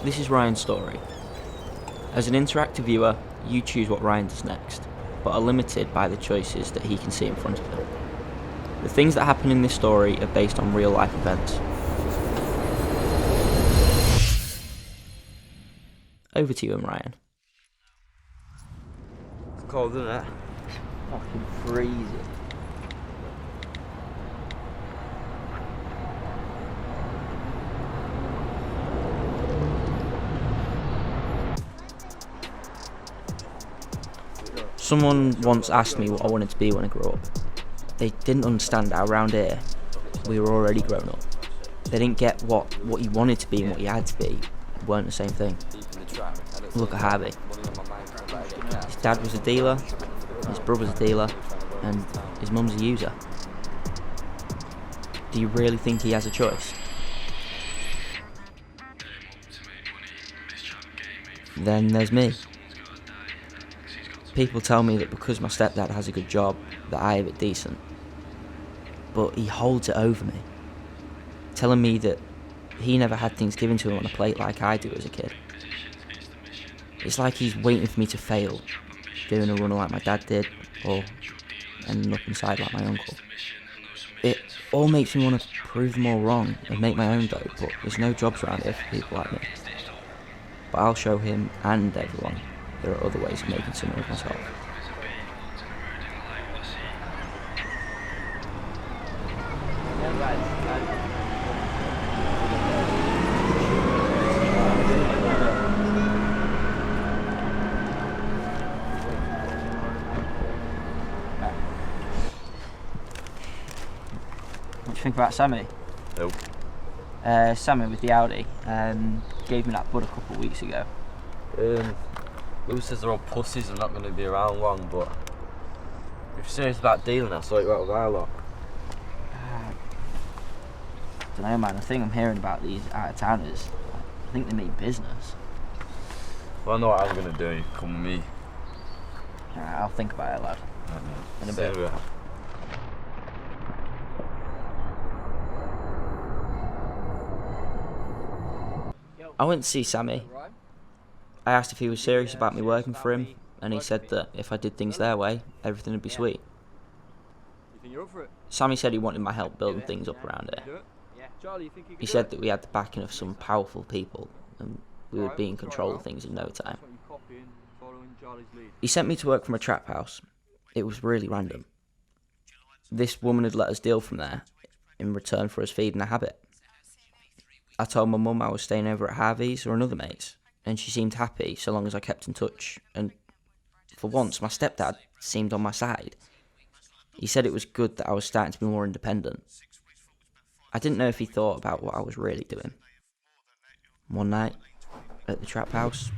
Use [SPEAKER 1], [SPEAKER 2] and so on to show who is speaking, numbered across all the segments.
[SPEAKER 1] This is Ryan's story. As an interactive viewer, you choose what Ryan does next, but are limited by the choices that he can see in front of him. The things that happen in this story are based on real life events. Over to you and Ryan.
[SPEAKER 2] It's cold, isn't it?
[SPEAKER 1] Fucking freezing. Someone once asked me what I wanted to be when I grew up. They didn't understand that around here, we were already grown up. They didn't get what you wanted to be and what you had to be weren't the same thing. Look at Harvey. His dad was a dealer, his brother's a dealer, and his mum's a user. Do you really think he has a choice? Then there's me. People tell me that because my stepdad has a good job, that I have it decent. But he holds it over me, telling me that he never had things given to him on a plate like I do as a kid. It's like he's waiting for me to fail, doing a runner like my dad did, or ending up inside like my uncle. It all makes me want to prove them all wrong and make my own dough, but there's no jobs around here for people like me. But I'll show him and everyone there are other ways of making something of myself. What do you think about Sammy?
[SPEAKER 2] Nope.
[SPEAKER 1] Sammy with the Audi gave me that bud a couple of weeks ago.
[SPEAKER 2] Lou says they're all pussies and not going to be around long, but if you're serious about dealing, I'll sort you out with our lot.
[SPEAKER 1] Don't know, man. The thing I'm hearing about these out-of-towners, I think they mean business.
[SPEAKER 2] Well, I know what I'm going to do. You come with me.
[SPEAKER 1] Alright, I'll think about it, lad. In a bit. I went to see Sammy. I asked if he was serious about me working for him, and he said that if I did things their way, everything would be sweet. Sammy said he wanted my help building things up around here. He said that we had the backing of some powerful people, and we would be in control of things in no time. He sent me to work from a trap house. It was really random. This woman had let us deal from there, in return for us feeding a habit. I told my mum I was staying over at Harvey's or another mate's, and she seemed happy so long as I kept in touch, and for once my stepdad seemed on my side. He said it was good that I was starting to be more independent. I didn't know if he thought about what I was really doing. One night, at the trap house,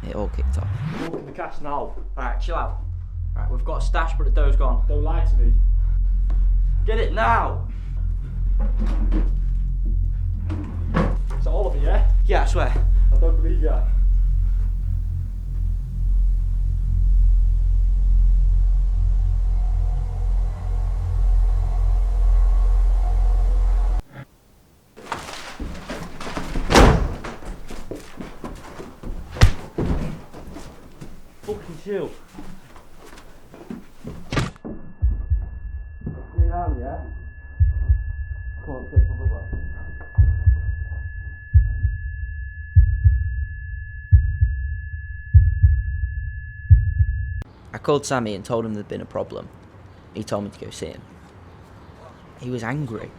[SPEAKER 1] it all kicked off.
[SPEAKER 3] Look at the cash now.
[SPEAKER 1] Alright, chill out. Alright, we've got a stash but the dough's gone.
[SPEAKER 3] Don't lie to me.
[SPEAKER 1] Get it now!
[SPEAKER 3] Is that all of it, yeah?
[SPEAKER 1] Yeah, I swear.
[SPEAKER 3] I don't believe you. Fucking chill. Get down, yeah? Come on, take my brother.
[SPEAKER 1] I called Sammy and told him there'd been a problem. He told me to go see him. He was angry.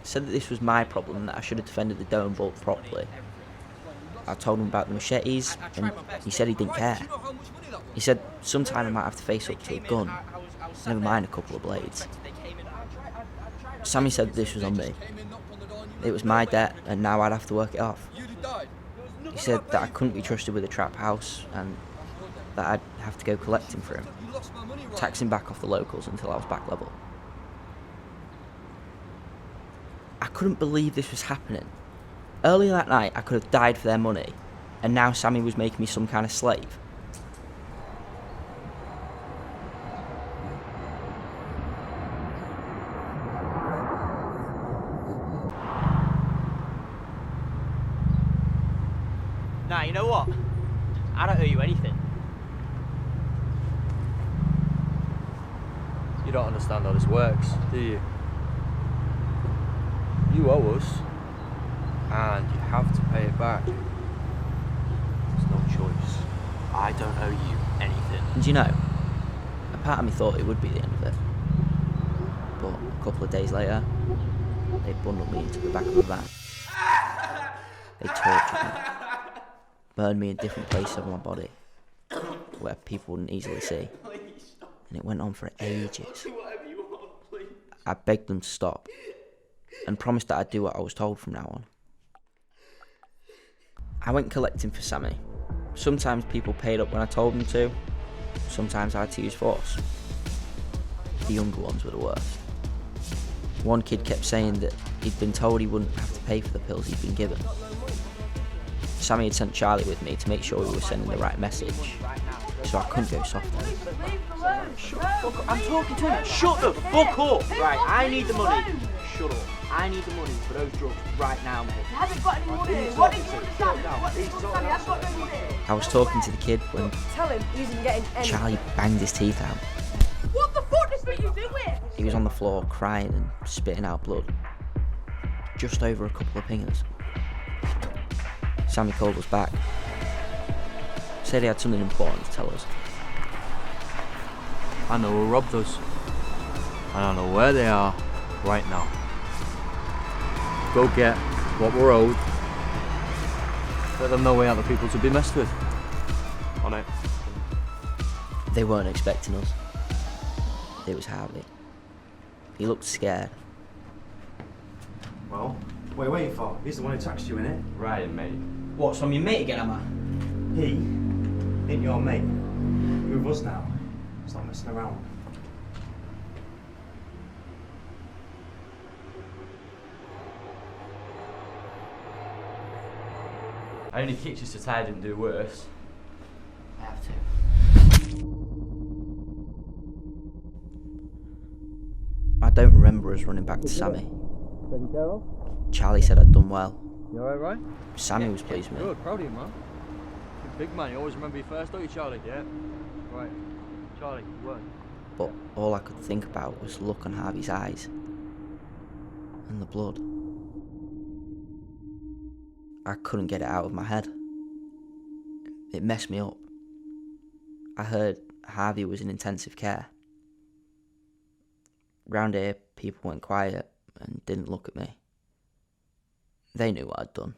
[SPEAKER 1] Said that this was my problem and that I should have defended the dough and bulk properly. I told him about the machetes and he said he didn't care. He said sometime I might have to face up to a gun, never mind a couple of blades. Sammy said this was on me. It was my debt and now I'd have to work it off. He said that I couldn't be trusted with a trap house and that I'd have to go collecting for him, taxing back off the locals until I was back level. I couldn't believe this was happening. Earlier that night I could have died for their money, and now Sammy was making me some kind of slave.
[SPEAKER 4] I don't owe you anything.
[SPEAKER 3] You don't understand how this works, do you? You owe us, and you have to pay it back. There's no choice.
[SPEAKER 4] I don't owe you anything.
[SPEAKER 1] And you know, a part of me thought it would be the end of it. But a couple of days later, they bundled me into the back of a van. They tortured me, burned me in different places of my body, where people wouldn't easily see. And it went on for ages. I begged them to stop, and promised that I'd do what I was told from now on. I went collecting for Sammy. Sometimes people paid up when I told them to, sometimes I had to use force. The younger ones were the worst. One kid kept saying that he'd been told he wouldn't have to pay for the pills he'd been given. Sammy had sent Charlie with me to make sure we were sending the right message, so I couldn't go softer.
[SPEAKER 4] Shut the fuck up. I'm talking to him. Shut the fuck up. Right, I need the money. Shut up. I need the money for those drugs right now, mate.
[SPEAKER 5] I haven't got any money. What did you understand? What did you understand? I've got no money.
[SPEAKER 1] I was talking to the kid when
[SPEAKER 5] Tell him he isn't getting any.
[SPEAKER 1] Charlie banged his teeth out.
[SPEAKER 5] What the fuck is what you doing?
[SPEAKER 1] He was on the floor crying and spitting out blood. Just over a couple of pingers. Sammy called us back. Said he had something important to tell us.
[SPEAKER 3] I know who robbed us, and I know where they are right now. Go get what we're owed. Let them know we aren't the people to be messed with. On it.
[SPEAKER 1] They weren't expecting us. It was Harvey. He looked scared.
[SPEAKER 6] Well, what are you waiting for? He's the one who taxed you, innit?
[SPEAKER 2] Ryan, mate.
[SPEAKER 4] What, so I'm your mate again, am I?
[SPEAKER 6] He ain't your mate. You're with us now. Stop messing around.
[SPEAKER 2] I only kicked you so Ty didn't do worse.
[SPEAKER 1] I have to. I don't remember us running back to Sammy.
[SPEAKER 3] Taken care of?
[SPEAKER 1] Charlie said I'd done well.
[SPEAKER 3] You alright, right?
[SPEAKER 1] Sammy was pleased with me.
[SPEAKER 3] Good, proud of you, man. You're a big man, you always remember you first, don't you, Charlie? Yeah. Right. Charlie, you weren't.
[SPEAKER 1] But all I could think about was the look on Harvey's eyes. And the blood. I couldn't get it out of my head. It messed me up. I heard Harvey was in intensive care. Round here, people went quiet and didn't look at me. They knew what I'd done.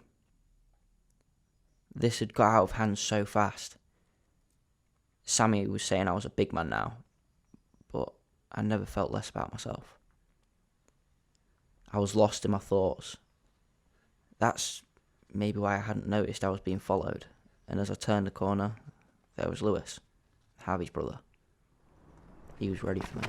[SPEAKER 1] This had got out of hand so fast. Sammy was saying I was a big man now, but I never felt less about myself. I was lost in my thoughts. That's maybe why I hadn't noticed I was being followed, and as I turned the corner, there was Lewis, Harvey's brother. He was ready for me.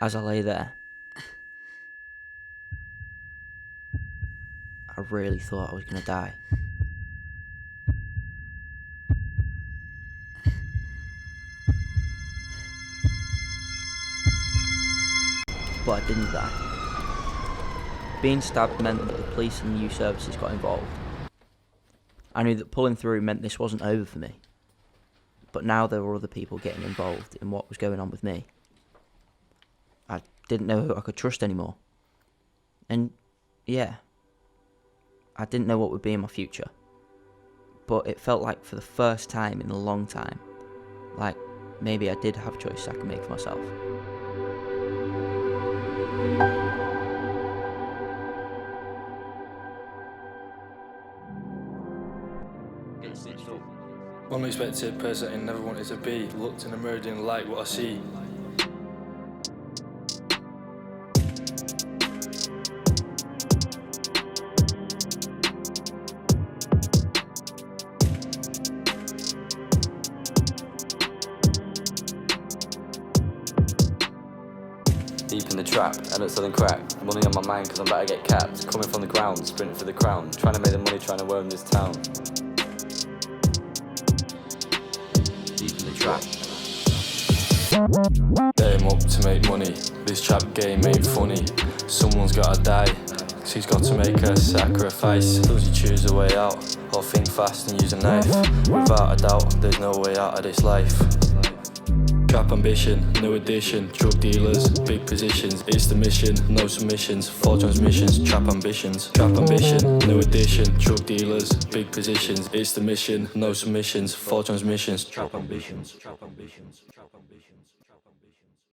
[SPEAKER 1] As I lay there, I really thought I was going to die. But I didn't die. Being stabbed meant that the police and youth services got involved. I knew that pulling through meant this wasn't over for me. But now there were other people getting involved in what was going on with me. I didn't know who I could trust anymore. And yeah, I didn't know what would be in my future. But it felt like for the first time in a long time, like maybe I did have choices I could make for myself.
[SPEAKER 7] Unexpected person I never wanted to be. Looked in the mirror, didn't like what I see.
[SPEAKER 2] Deep in the trap, end up selling crack. Money on my mind cause I'm about to get capped. Coming from the ground, sprinting for the crown. Trying to make the money, trying to own this town. track.
[SPEAKER 7] Aim up to make money, this trap game ain't funny. Someone's gotta die, so he's got to make a sacrifice. Does he choose a way out, or think fast and use a knife? Without a doubt, there's no way out of this life. Trap ambition, new addition, drug dealers, big positions, it's the mission, no submissions, 4 transmissions, trap ambitions. Trap ambition, new addition, drug dealers, big positions, it's the mission, no submissions, 4 transmissions, trap ambitions. Trap ambitions.